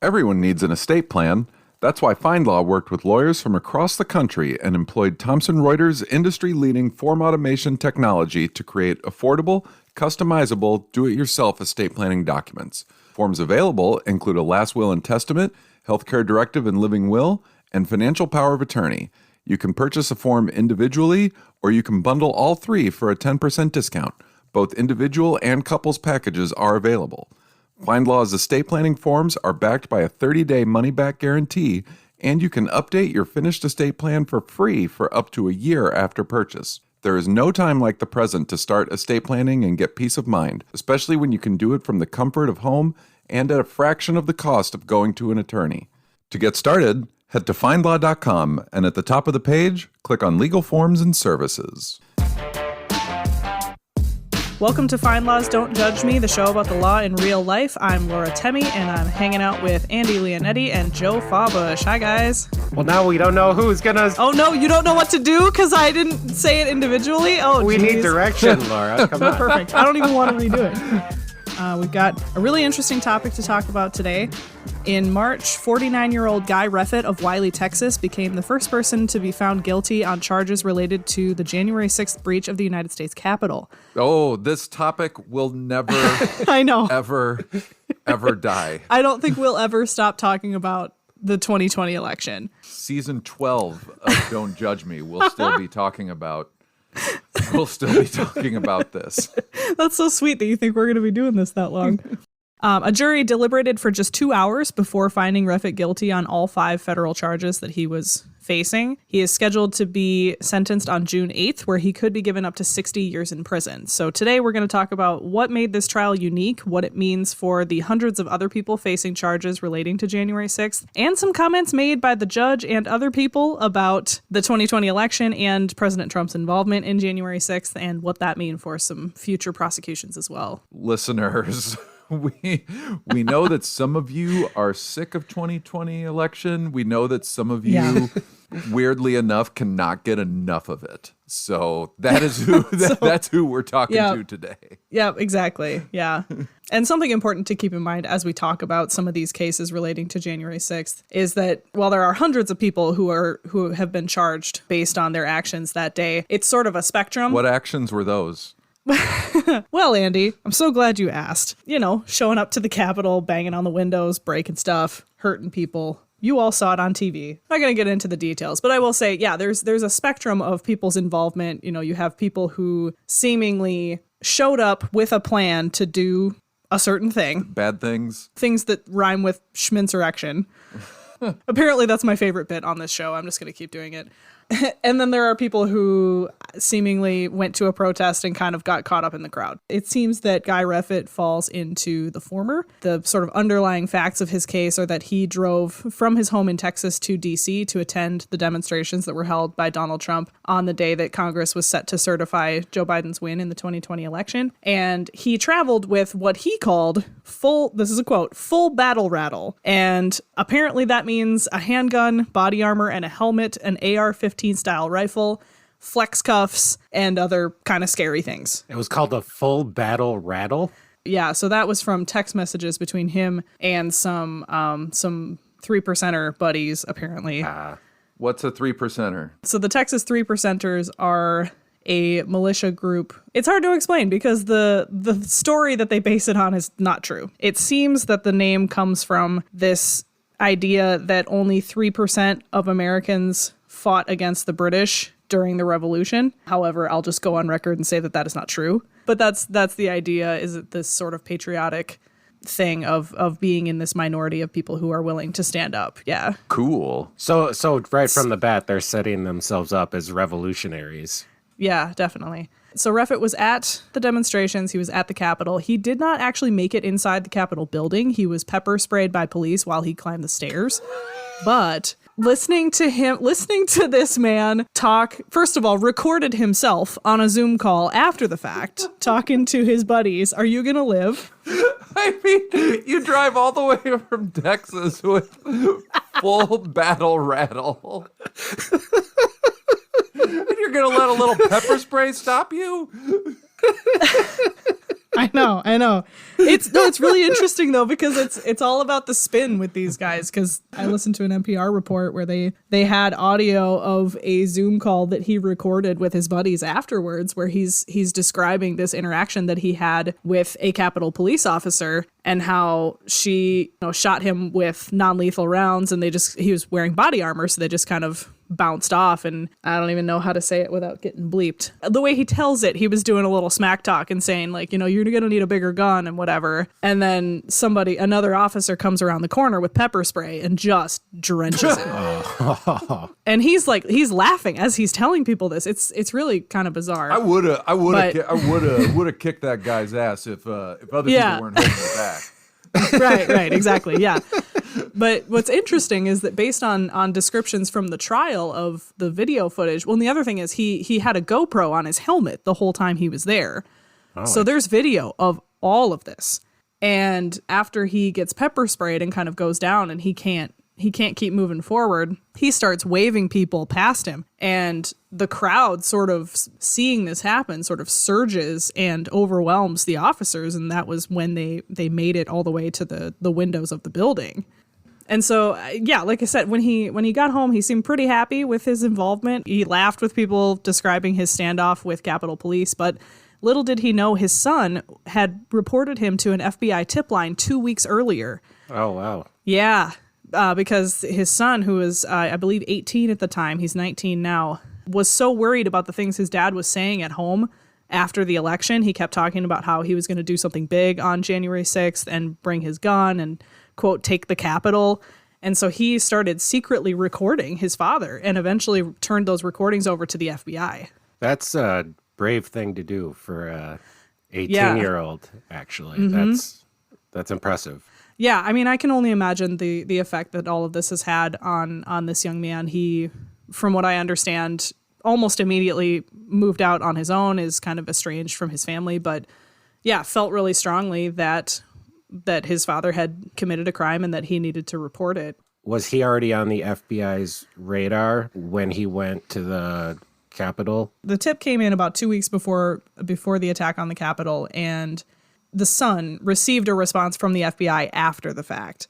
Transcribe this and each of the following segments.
Everyone needs an estate plan. That's why FindLaw worked with lawyers from across the country and employed Thomson Reuters' industry-leading form automation technology to create affordable, customizable, do-it-yourself estate planning documents. Forms available include a last will and testament, healthcare directive and living will, and financial power of attorney. You can purchase a form individually, or you can bundle all three for a 10% discount. Both individual and couples packages are available. FindLaw's estate planning forms are backed by a 30-day money-back guarantee, and you can update your finished estate plan for free for up to a year after purchase. There is no time like the present to start estate planning and get peace of mind, especially when you can do it from the comfort of home and at a fraction of the cost of going to an attorney. To get started, head to findlaw.com, and at the top of the page, click on Legal Forms and Services. Welcome to FindLaw's Don't Judge Me, the show about the law in real life. I'm Laura Temme, and I'm hanging out with Andy Leonetti and Joe Fawbush. Hi, guys. Well, now we don't know who's gonna... Oh, no, you don't know what to do because I didn't say it individually? Oh, we geez. need direction, Laura. Come on. Perfect. I don't even want to redo it. We've got a really interesting topic to talk about today. In March, 49-year-old Guy Reffitt of Wiley, Texas, became the first person to be found guilty on charges related to the January 6th breach of the United States Capitol. Oh, this topic will never, I know. ever die. I don't think we'll ever stop talking about the 2020 election. Season 12 of Don't Judge Me will still be talking about this. That's so sweet that you think we're going to be doing this that long. A jury deliberated for just 2 hours before finding Reffitt guilty on all 5 federal charges that he was facing. He is scheduled to be sentenced on June 8th, where he could be given up to 60 years in prison. So today we're going to talk about what made this trial unique, what it means for the hundreds of other people facing charges relating to January 6th, and some comments made by the judge and other people about the 2020 election and President Trump's involvement in January 6th and what that means for some future prosecutions as well. Listeners, we know that some of you are sick of 2020 election. We know that some of you, weirdly enough, cannot get enough of it. So that is who that's who we're talking to today. Yeah, exactly. Yeah. And something important to keep in mind as we talk about some of these cases relating to January 6th is that while there are hundreds of people who have been charged based on their actions that day, it's sort of a spectrum. What actions were those? Well, Andy, I'm so glad you asked. You know, showing up to the Capitol, banging on the windows, breaking stuff, hurting people. You all saw it on TV. I'm not going to get into the details, but I will say, yeah, there's a spectrum of people's involvement. You know, you have people who seemingly showed up with a plan to do a certain thing. Bad things. Things that rhyme with schminsurrection. Apparently, that's my favorite bit on this show. I'm just going to keep doing it. And then there are people who seemingly went to a protest and kind of got caught up in the crowd. It seems that Guy Reffitt falls into the former. The sort of underlying facts of his case are that he drove from his home in Texas to D.C. to attend the demonstrations that were held by Donald Trump on the day that Congress was set to certify Joe Biden's win in the 2020 election. And he traveled with what he called this is a quote, full battle rattle. And apparently that means a handgun, body armor, and a helmet, an AR-15 style rifle, flex cuffs, and other kind of scary things. It was called a full battle rattle? Yeah, so that was from text messages between him and some 3%er buddies, apparently. What's a 3%er? So the Texas 3%ers are a militia group. It's hard to explain because the story that they base it on is not true. It seems that the name comes from this idea that only 3% of Americans fought against the British during the Revolution. However, I'll just go on record and say that that is not true. But that's the idea, is that this sort of patriotic thing of being in this minority of people who are willing to stand up. Yeah. Cool. So right from the bat, they're setting themselves up as revolutionaries. Yeah, definitely. So Reffitt was at the demonstrations. He was at the Capitol. He did not actually make it inside the Capitol building. He was pepper sprayed by police while he climbed the stairs. But listening to this man talk, first of all, recorded himself on a Zoom call after the fact, talking to his buddies. Are you going to live? I mean, you drive all the way from Texas with full battle rattle. And you're going to let a little pepper spray stop you? I know. It's really interesting though, because it's all about the spin with these guys. Because I listened to an NPR report where they had audio of a Zoom call that he recorded with his buddies afterwards, where he's describing this interaction that he had with a Capitol police officer and how she shot him with non-lethal rounds, and he was wearing body armor, so they just kind of bounced off, and I don't even know how to say it without getting bleeped. The way he tells it, he was doing a little smack talk and saying like, you're gonna need a bigger gun and whatever. And then another officer comes around the corner with pepper spray and just drenches him. And he's laughing as he's telling people this. It's really kind of bizarre. I would have kicked that guy's ass if other people weren't holding it back. Right, exactly, yeah. But what's interesting is that based on descriptions from the trial of the video footage, well, and the other thing is he had a GoPro on his helmet the whole time he was there. Oh, so there's video of all of this. And after he gets pepper sprayed and kind of goes down and he can't keep moving forward, he starts waving people past him. And the crowd, sort of seeing this happen, sort of surges and overwhelms the officers. And that was when they made it all the way to the windows of the building. And so, yeah, like I said, when he got home, he seemed pretty happy with his involvement. He laughed with people describing his standoff with Capitol Police, but little did he know his son had reported him to an FBI tip line 2 weeks earlier. Oh, wow. Yeah, because his son, who was, I believe, 18 at the time, he's 19 now, was so worried about the things his dad was saying at home after the election. He kept talking about how he was going to do something big on January 6th and bring his gun and, quote, take the Capitol. And so he started secretly recording his father and eventually turned those recordings over to the FBI. That's a brave thing to do for a 18-year-old, actually. Mm-hmm. That's impressive. Yeah, I mean, I can only imagine the effect that all of this has had on this young man. He, from what I understand, almost immediately moved out on his own, is kind of estranged from his family, but yeah, felt really strongly that his father had committed a crime and that he needed to report it. Was he already on the FBI's radar when he went to the Capitol? The tip came in about 2 weeks before the attack on the Capitol, and the son received a response from the FBI after the fact,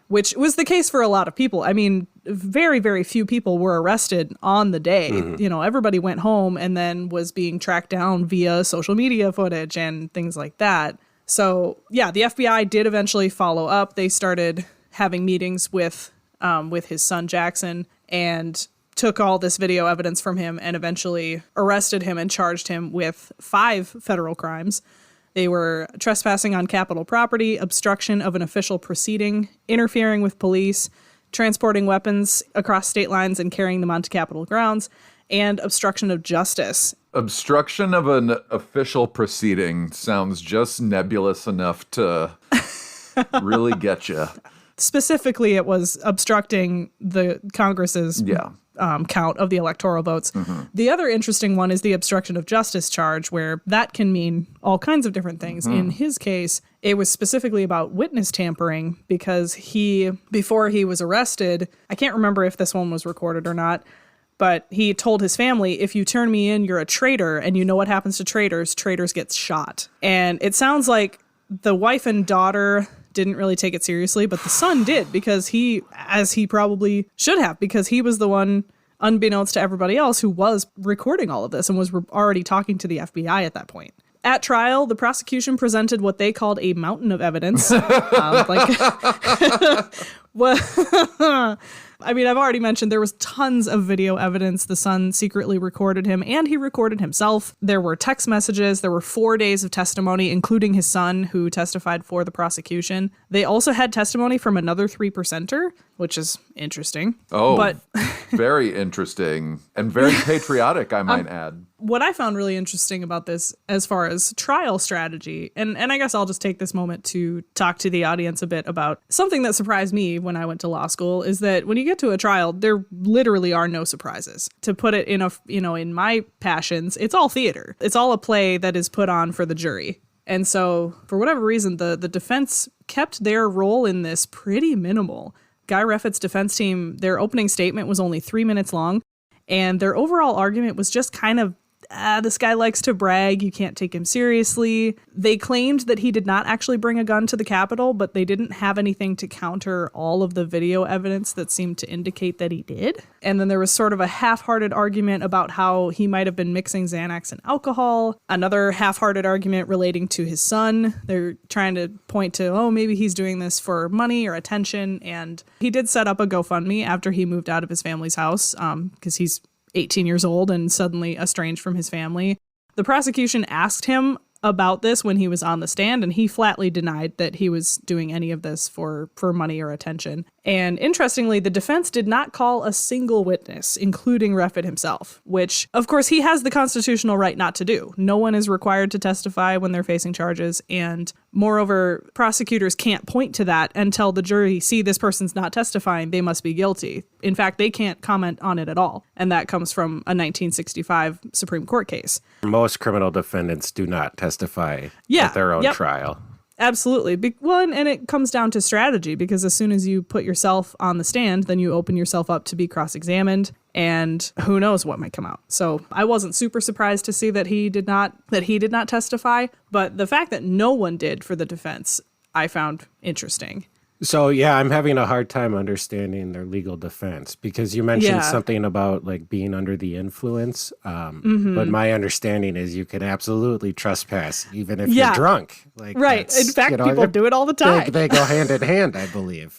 which was the case for a lot of people. I mean, very, very few people were arrested on the day. Mm-hmm. Everybody went home and then was being tracked down via social media footage and things like that. So, yeah, the FBI did eventually follow up. They started having meetings with his son, Jackson, and took all this video evidence from him and eventually arrested him and charged him with 5 federal crimes. They were trespassing on Capitol property, obstruction of an official proceeding, interfering with police, transporting weapons across state lines and carrying them onto Capitol grounds, and obstruction of justice. Obstruction of an official proceeding sounds just nebulous enough to really get you. Specifically, it was obstructing the Congress's count of the electoral votes. Mm-hmm. The other interesting one is the obstruction of justice charge, where that can mean all kinds of different things. Mm-hmm. In his case, it was specifically about witness tampering because before he was arrested, I can't remember if this one was recorded or not, but he told his family, if you turn me in, you're a traitor, and you know what happens to traitors get shot. And it sounds like the wife and daughter didn't really take it seriously, but the son did, because as he probably should have, because he was the one, unbeknownst to everybody else, who was recording all of this and was already talking to the FBI at that point. At trial, the prosecution presented what they called a mountain of evidence. I mean, I've already mentioned there was tons of video evidence. The son secretly recorded him, and he recorded himself. There were text messages. There were 4 days of testimony, including his son, who testified for the prosecution. They also had testimony from another 3%er, which is interesting. Oh, but very interesting and very patriotic, I might add. What I found really interesting about this as far as trial strategy, and I guess I'll just take this moment to talk to the audience a bit about something that surprised me when I went to law school, is that when you get to a trial, there literally are no surprises. To put it in my passions, it's all theater. It's all a play that is put on for the jury. And so for whatever reason, the defense kept their role in this pretty minimal. Guy Reffitt's defense team, their opening statement was only 3 minutes long, and their overall argument was just kind of this guy likes to brag. You can't take him seriously. They claimed that he did not actually bring a gun to the Capitol, but they didn't have anything to counter all of the video evidence that seemed to indicate that he did. And then there was sort of a half-hearted argument about how he might have been mixing Xanax and alcohol. Another half-hearted argument relating to his son. They're trying to point to, oh, maybe he's doing this for money or attention. And he did set up a GoFundMe after he moved out of his family's house, because he's 18 years old and suddenly estranged from his family. The prosecution asked him about this when he was on the stand, and he flatly denied that he was doing any of this for money or attention. And interestingly, the defense did not call a single witness, including Reffitt himself, which, of course, he has the constitutional right not to do. No one is required to testify when they're facing charges, and moreover, prosecutors can't point to that and tell the jury, see, this person's not testifying, they must be guilty. In fact, they can't comment on it at all, and that comes from a 1965 Supreme Court case. Most criminal defendants do not testify at their own trial. Absolutely. Well, and it comes down to strategy, because as soon as you put yourself on the stand, then you open yourself up to be cross-examined, and who knows what might come out. So I wasn't super surprised to see that he did not testify, but the fact that no one did for the defense, I found interesting. So, yeah, I'm having a hard time understanding their legal defense, because you mentioned something about like being under the influence. But my understanding is you can absolutely trespass even if you're drunk. Like, right. In fact, people do it all the time. They go hand in hand, I believe.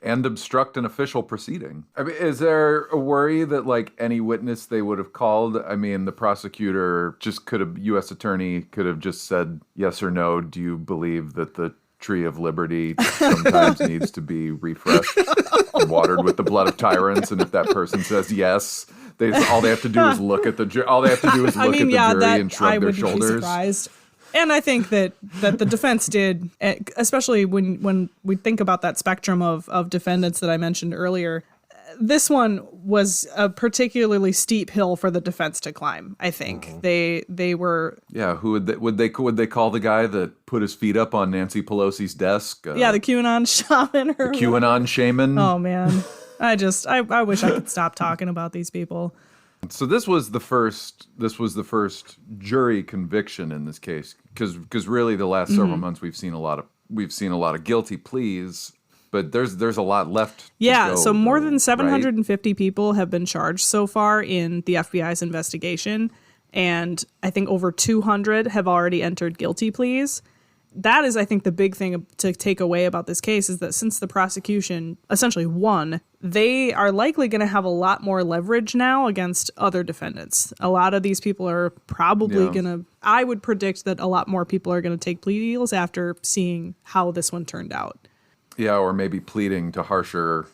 And obstruct an official proceeding. I mean, is there a worry that like any witness they would have called? I mean, the prosecutor U.S. attorney could have just said yes or no. Do you believe that the tree of liberty sometimes needs to be refreshed and watered with the blood of tyrants? And if that person says yes, all they have to do is look at the jury. All they have to do is look at the jury and shrug their shoulders. Be surprised. And I think that the defense did, especially when we think about that spectrum of defendants that I mentioned earlier. This one was a particularly steep hill for the defense to climb. I think they were. Yeah, who would they call the guy that put his feet up on Nancy Pelosi's desk? The QAnon shaman. The QAnon shaman. Oh man, I wish I could stop talking about these people. So this was the first jury conviction in this case, because really the last several months we've seen a lot of guilty pleas. But there's a lot left. So more than 750 people have been charged so far in the FBI's investigation, and I think over 200 have already entered guilty pleas. That is, I think, the big thing to take away about this case is that since the prosecution essentially won, they are likely going to have a lot more leverage now against other defendants. A lot of these people are probably going to, I would predict that a lot more people are going to take plea deals after seeing how this one turned out. Yeah, or maybe pleading to harsher,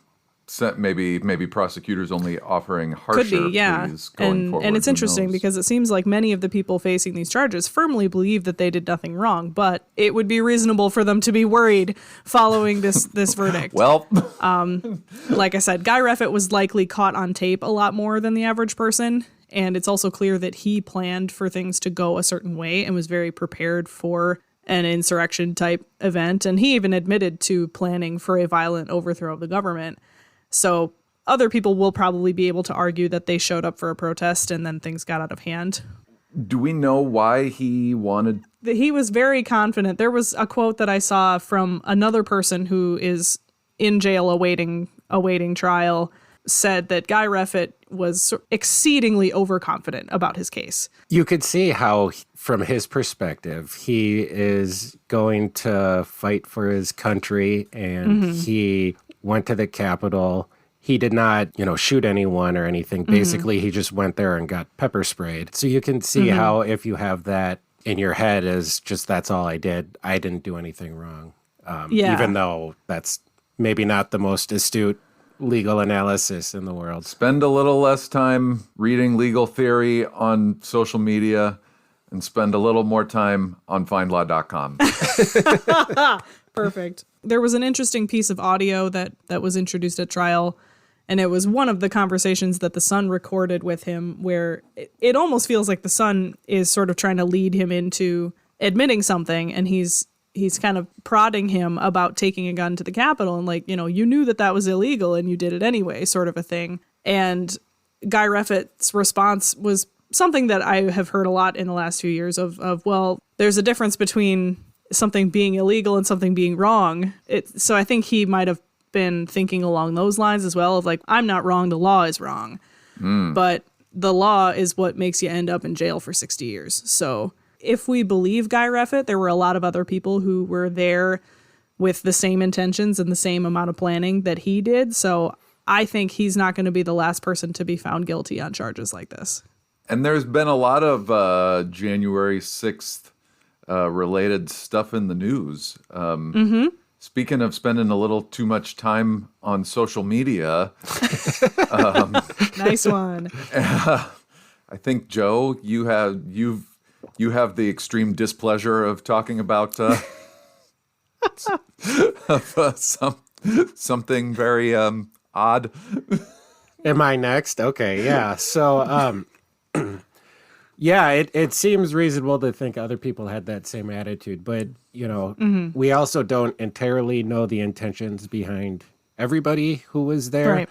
maybe prosecutors only offering harsher pleas going forward. And it's interesting because it seems like many of the people facing these charges firmly believe that they did nothing wrong, but it would be reasonable for them to be worried following this verdict. Well, like I said, Guy Reffitt was likely caught on tape a lot more than the average person, and it's also clear that he planned for things to go a certain way and was very prepared for an insurrection type event, and he even admitted to planning for a violent overthrow of the government. So other people will probably be able to argue that they showed up for a protest and then things got out of hand. Do we know why he wanted? He was very confident. There was a quote that I saw from another person who is in jail awaiting trial, said that Guy Reffitt was exceedingly overconfident about his case. You could see how, from his perspective, he is going to fight for his country, and he went to the Capitol. He did not, shoot anyone or anything. Basically, he just went there and got pepper sprayed. So you can see how if you have that in your head as just, that's all I did, I didn't do anything wrong. Even though that's maybe not the most astute legal analysis in the world. Spend a little less time reading legal theory on social media and spend a little more time on findlaw.com. Perfect. There was an interesting piece of audio that was introduced at trial, and it was one of the conversations that the son recorded with him, where it almost feels like the son is sort of trying to lead him into admitting something, and he's kind of prodding him about taking a gun to the Capitol and you knew that was illegal and you did it anyway, sort of a thing. And Guy Reffitt's response was something that I have heard a lot in the last few years of well, there's a difference between something being illegal and something being wrong. So I think he might have been thinking along those lines as well of like, I'm not wrong, the law is wrong. But the law is what makes you end up in jail for 60 years. So if we believe Guy Reffitt, there were a lot of other people who were there with the same intentions and the same amount of planning that he did. So I think he's not going to be the last person to be found guilty on charges like this. And there's been a lot of January 6th related stuff in the news. Speaking of spending a little too much time on social media. Nice one. I think, Joe, you have the extreme displeasure of talking about something very odd. Am I next? Okay, yeah. So, yeah, it seems reasonable to think other people had that same attitude, but, we also don't entirely know the intentions behind everybody who was there. Right.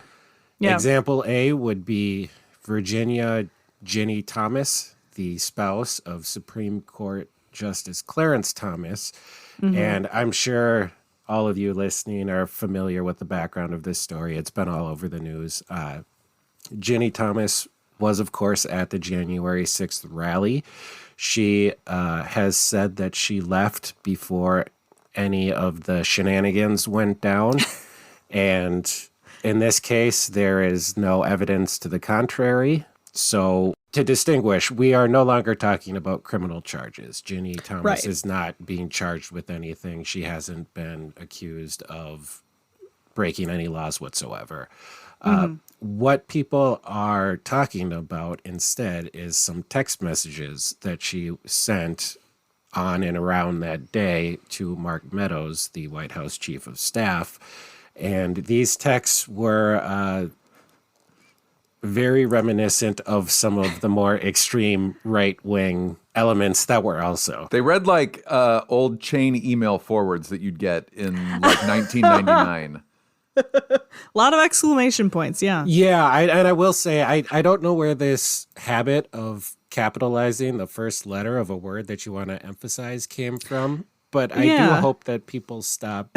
Yeah. Example A would be Virginia Ginni Thomas, the spouse of Supreme Court Justice Clarence Thomas. And I'm sure all of you listening are familiar with the background of this story. It's been all over the news. Ginni Thomas was, of course, at the January 6th rally. She has said that she left before any of the shenanigans went down. And in this case, there is no evidence to the contrary. So to distinguish, we are no longer talking about criminal charges. Ginni Thomas is not being charged with anything. She hasn't been accused of breaking any laws whatsoever. What people are talking about instead is some text messages that she sent on and around that day to Mark Meadows, the White House chief of staff. And these texts were very reminiscent of some of the more extreme right-wing elements that were also. They read like old chain email forwards that you'd get in like 1999. A lot of exclamation points, yeah. Yeah, I will say, I don't know where this habit of capitalizing the first letter of a word that you want to emphasize came from, but I do hope that people stop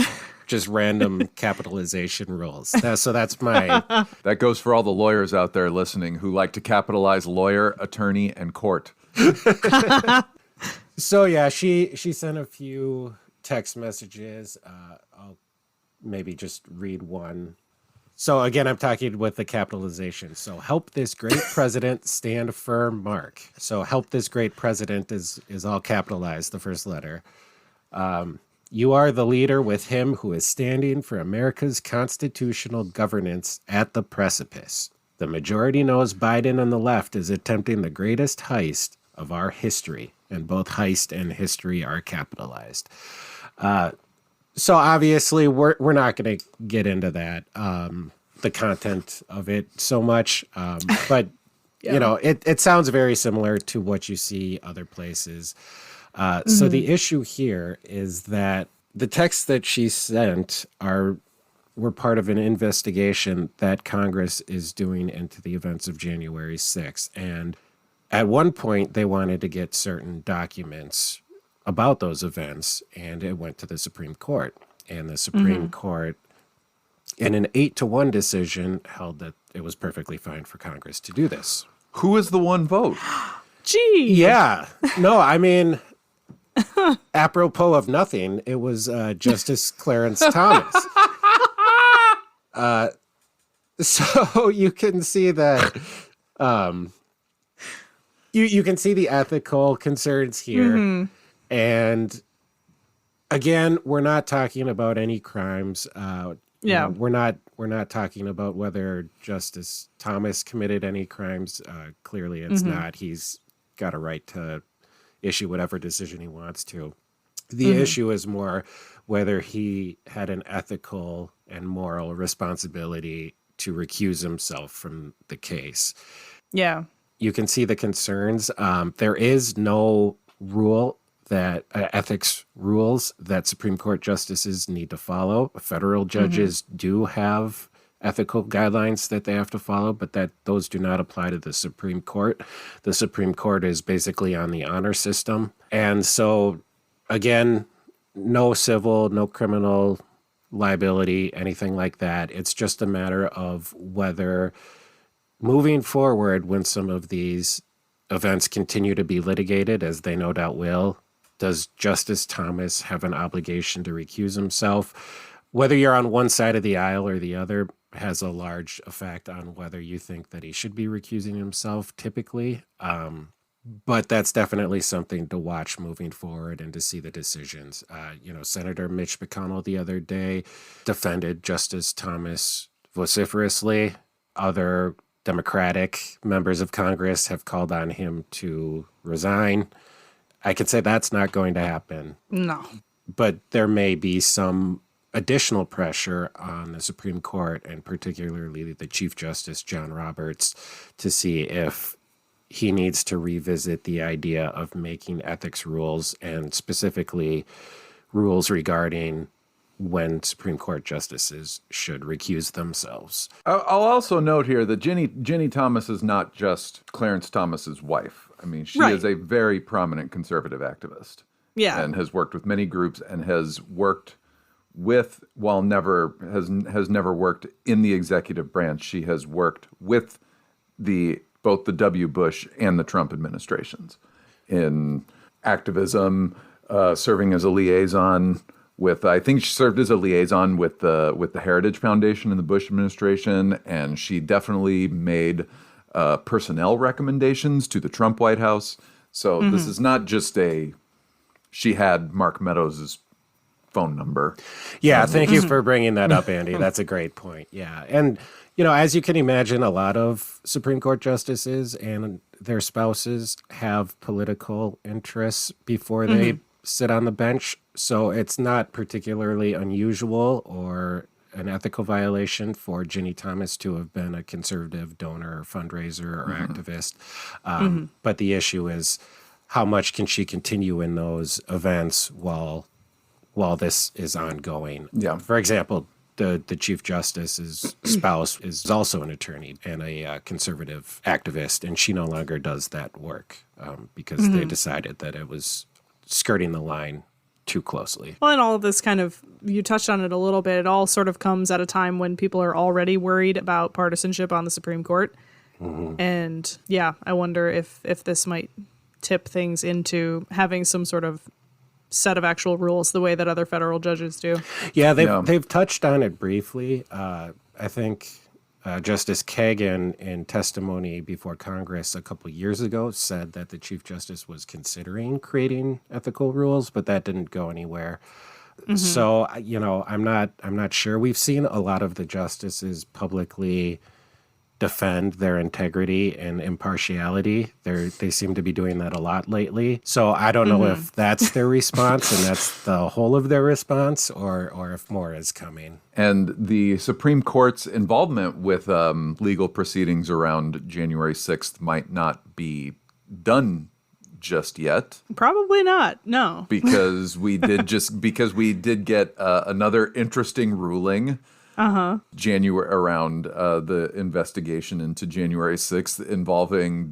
just random capitalization rules. So that's my... That goes for all the lawyers out there listening who like to capitalize lawyer, attorney, and court. So yeah, she sent a few text messages. I'll maybe just read one. So again, I'm talking with the capitalization. So help this great president stand firm, Mark. So help this great president is all capitalized, the first letter. You are the leader with him who is standing for America's constitutional governance at the precipice. The majority knows Biden on the left is attempting the greatest heist of our history, and both heist and history are capitalized. So obviously, we're not going to get into that, the content of it so much, but it sounds very similar to what you see other places. So the issue here is that the texts that she sent were part of an investigation that Congress is doing into the events of January 6th. And at one point, they wanted to get certain documents about those events, and it went to the Supreme Court. And the Supreme Court, in an 8-1 decision, held that it was perfectly fine for Congress to do this. Who was the one vote? Gee. Yeah. No, I mean, apropos of nothing, it was Justice Clarence Thomas. So you can see that you can see the ethical concerns here. And again, we're not talking about any crimes. We're not talking about whether Justice Thomas committed any crimes. Clearly, it's not. He's got a right to issue whatever decision he wants to. The issue is more whether he had an ethical and moral responsibility to recuse himself from the case. Yeah. You can see the concerns. There is no rule that ethics rules that Supreme Court justices need to follow. Federal judges do have ethical guidelines that they have to follow, but that those do not apply to the Supreme Court. The Supreme Court is basically on the honor system. And so, again, no civil, no criminal liability, anything like that. It's just a matter of whether moving forward, when some of these events continue to be litigated, as they no doubt will, does Justice Thomas have an obligation to recuse himself? Whether you're on one side of the aisle or the other has a large effect on whether you think that he should be recusing himself typically. But that's definitely something to watch moving forward and to see the decisions. Senator Mitch McConnell the other day defended Justice Thomas vociferously. Other Democratic members of Congress have called on him to resign. I could say that's not going to happen. No. But there may be some additional pressure on the Supreme Court, and particularly the Chief Justice, John Roberts, to see if he needs to revisit the idea of making ethics rules, and specifically rules regarding when Supreme Court justices should recuse themselves. I'll also note here that Ginni Thomas is not just Clarence Thomas's wife. I mean, she is a very prominent conservative activist. Yeah. And has worked with many groups and has worked with, while never has never worked in the executive branch. She has worked with both the W. Bush and the Trump administrations in activism, serving as a liaison with, I think she served as a liaison with the Heritage Foundation in the Bush administration, and she definitely made personnel recommendations to the Trump White House. So this is not just she had Mark Meadows' phone number. Yeah, thank you for bringing that up, Andy. That's a great point. Yeah, and as you can imagine, a lot of Supreme Court justices and their spouses have political interests before they sit on the bench. So it's not particularly unusual or an ethical violation for Ginni Thomas to have been a conservative donor or fundraiser or activist. But the issue is, how much can she continue in those events while this is ongoing? Yeah. For example, the Chief Justice's spouse is also an attorney and a conservative activist, and she no longer does that work because they decided that it was skirting the line too closely. Well, and all of this kind of, you touched on it a little bit, it all sort of comes at a time when people are already worried about partisanship on the Supreme Court. And yeah, I wonder if this might tip things into having some sort of set of actual rules the way that other federal judges do. Yeah, they've touched on it briefly. I think Justice Kagan, in testimony before Congress a couple years ago, said that the Chief Justice was considering creating ethical rules, but that didn't go anywhere. So, I'm not sure. We've seen a lot of the justices publicly defend their integrity and impartiality. They seem to be doing that a lot lately. So I don't know if that's their response and that's the whole of their response, or if more is coming. And the Supreme Court's involvement with legal proceedings around January 6th might not be done just yet. Probably not. No. Because we did get another interesting ruling January around the investigation into January 6th involving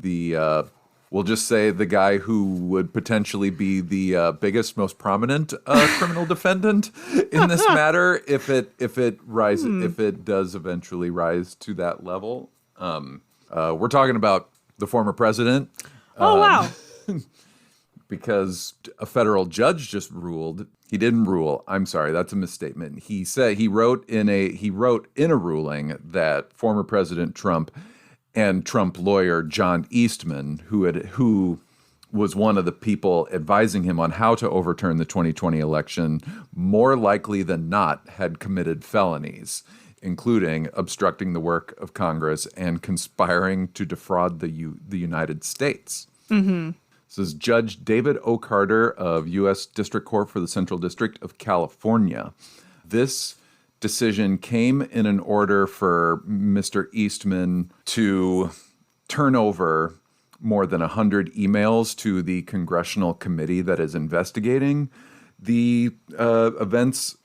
we'll just say the guy who would potentially be the biggest, most prominent criminal defendant in this matter if it does eventually rise to that level. We're talking about the former president. Oh, wow. Because a federal judge just ruled. He didn't rule. I'm sorry, that's a misstatement. He said he wrote in a ruling that former President Trump and Trump lawyer John Eastman, who was one of the people advising him on how to overturn the 2020 election, more likely than not had committed felonies, including obstructing the work of Congress and conspiring to defraud the United States. This is Judge David O. Carter of U.S. District Court for the Central District of California. This decision came in an order for Mr. Eastman to turn over more than 100 emails to the congressional committee that is investigating the events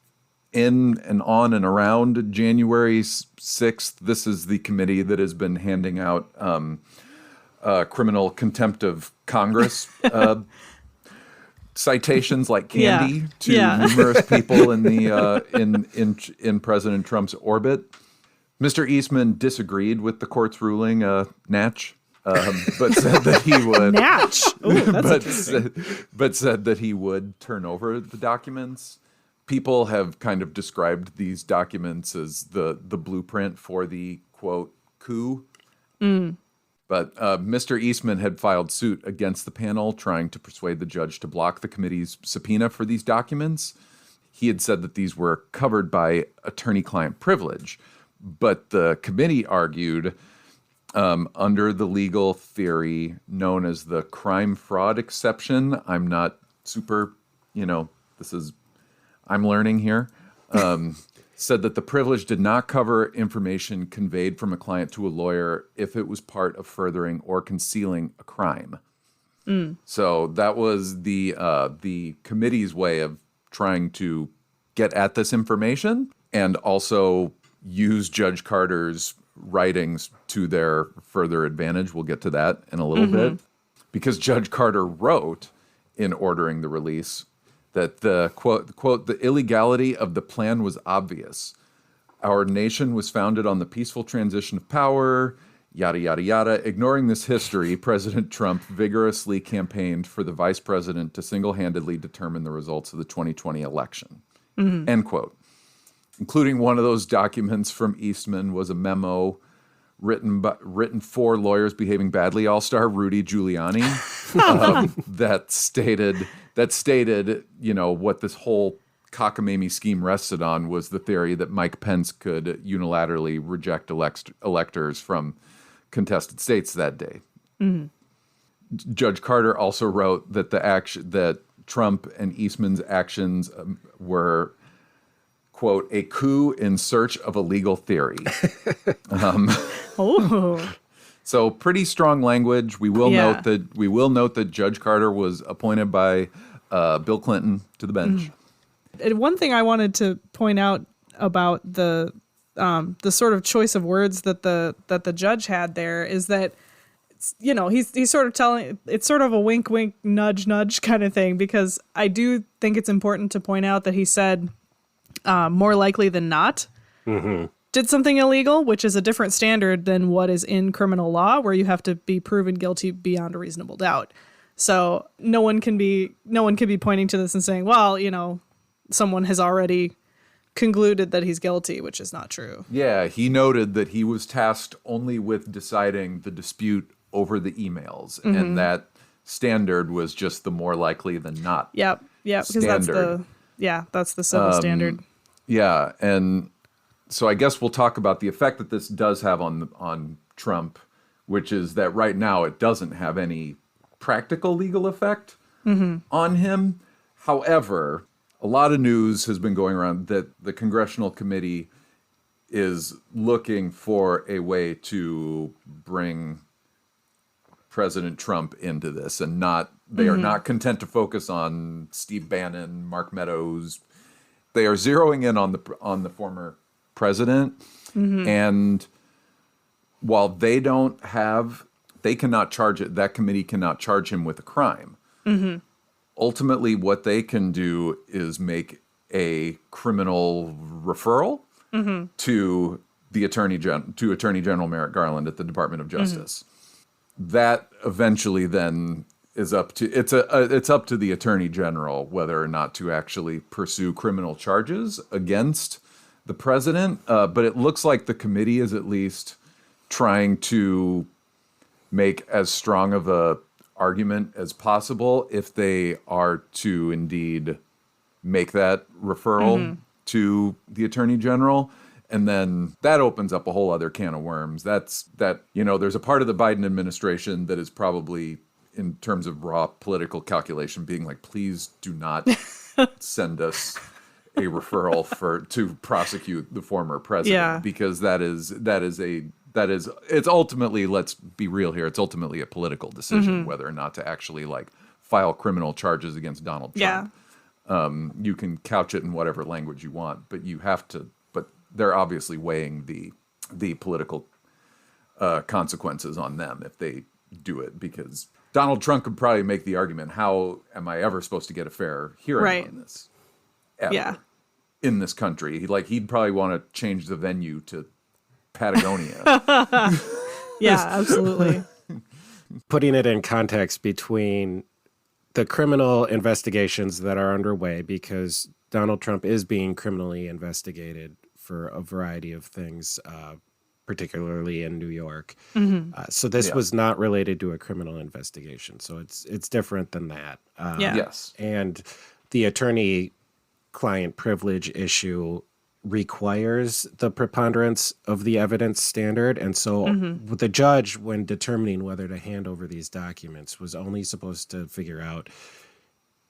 in and on and around January 6th, this is the committee that has been handing out criminal contempt of Congress citations like candy to numerous people in the in President Trump's orbit. Mr. Eastman disagreed with the court's ruling, Natch, but said that he would. Natch. Ooh, that's but said that he would turn over the documents. People have kind of described these documents as the blueprint for the, quote, coup. But Mr. Eastman had filed suit against the panel, trying to persuade the judge to block the committee's subpoena for these documents. He had said that these were covered by attorney-client privilege, but the committee argued under the legal theory known as the crime-fraud exception. I'm not super, I'm learning here. Said that the privilege did not cover information conveyed from a client to a lawyer if it was part of furthering or concealing a crime. So that was the committee's way of trying to get at this information and also use Judge Carter's writings to their further advantage. We'll get to that in a little bit. Because Judge Carter wrote in ordering the release that the quote, the illegality of the plan was obvious. Our nation was founded on the peaceful transition of power, yada, yada, yada. Ignoring this history, President Trump vigorously campaigned for the vice president to single-handedly determine the results of the 2020 election. End quote. Including one of those documents from Eastman was a memo written for lawyers behaving badly, all-star Rudy Giuliani, that stated, what this whole cockamamie scheme rested on was the theory that Mike Pence could unilaterally reject electors from contested states that day. Judge Carter also wrote that that Trump and Eastman's actions were, quote, a coup in search of a legal theory. So pretty strong language. We will note that Judge Carter was appointed by Bill Clinton to the bench. And one thing I wanted to point out about the sort of choice of words that the judge had there is that, he's sort of telling, it's sort of a wink, wink, nudge, nudge kind of thing, because I do think it's important to point out that he said more likely than not did something illegal, which is a different standard than what is in criminal law, where you have to be proven guilty beyond a reasonable doubt. So no one can be pointing to this and saying, well, someone has already concluded that he's guilty, which is not true. Yeah, he noted that he was tasked only with deciding the dispute over the emails, and that standard was just the more likely than not. Yep, because that's the civil standard. Yeah, and so I guess we'll talk about the effect that this does have on Trump, which is that right now it doesn't have any practical legal effect on him. However, a lot of news has been going around that the congressional committee is looking for a way to bring President Trump into this, and they are not content to focus on Steve Bannon, Mark Meadows. They are zeroing in on the former president, and while they cannot charge it. That committee cannot charge him with a crime. Ultimately, what they can do is make a criminal referral to Attorney General Merrick Garland at the Department of Justice. That eventually then is up to it's up to the Attorney General whether or not to actually pursue criminal charges against the president. But it looks like the committee is at least trying to make as strong of a argument as possible if they are to indeed make that referral to the Attorney General. And then that opens up a whole other can of worms. There's a part of the Biden administration that is probably, in terms of raw political calculation, being like, please do not send us a referral to prosecute the former president, because it's ultimately, let's be real here, it's ultimately a political decision whether or not to actually file criminal charges against Donald Trump. You can couch it in whatever language you want, but you have to. But they're obviously weighing the political consequences on them if they do it, because Donald Trump could probably make the argument, how am I ever supposed to get a fair hearing on this? Ever, Yeah. in this country. He'd probably want to change the venue to Patagonia. Yeah, absolutely. Putting it in context between the criminal investigations that are underway, because Donald Trump is being criminally investigated for a variety of things, particularly in New York. So this was not related to a criminal investigation. So it's different than that. Yes. And the attorney-client privilege issue requires the preponderance of the evidence standard. And so the judge, when determining whether to hand over these documents, was only supposed to figure out,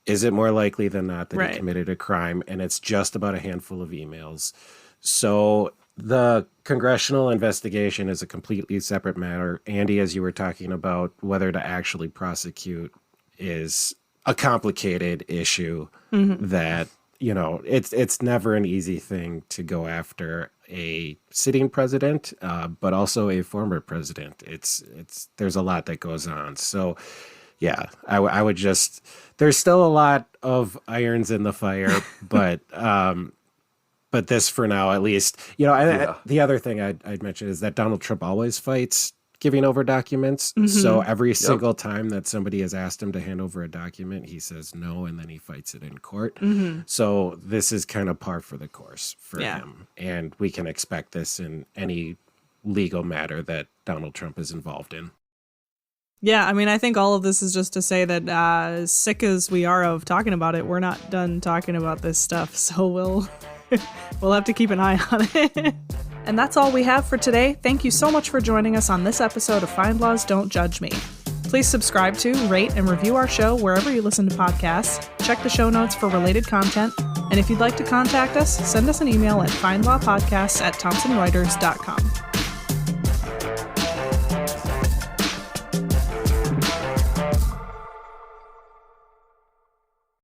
is it more likely than not that he committed a crime? And it's just about a handful of emails. So the congressional investigation is a completely separate matter. Andy, as you were talking about, whether to actually prosecute is a complicated issue that, it's never an easy thing to go after a sitting president, but also a former president. There's a lot that goes on. So yeah, I would just, there's still a lot of irons in the fire, but this for now, at least, the other thing I'd mention is that Donald Trump always fights giving over documents. So every single time that somebody has asked him to hand over a document, he says no, and then he fights it in court. So this is kind of par for the course for him. And we can expect this in any legal matter that Donald Trump is involved in. Yeah, I mean, I think all of this is just to say that as sick as we are of talking about it, we're not done talking about this stuff. So we'll have to keep an eye on it. And that's all we have for today. Thank you so much for joining us on this episode of Find Laws, Don't Judge Me. Please subscribe to, rate, and review our show wherever you listen to podcasts. Check the show notes for related content. And if you'd like to contact us, send us an email at findlawpodcasts@thomsonreuters.com.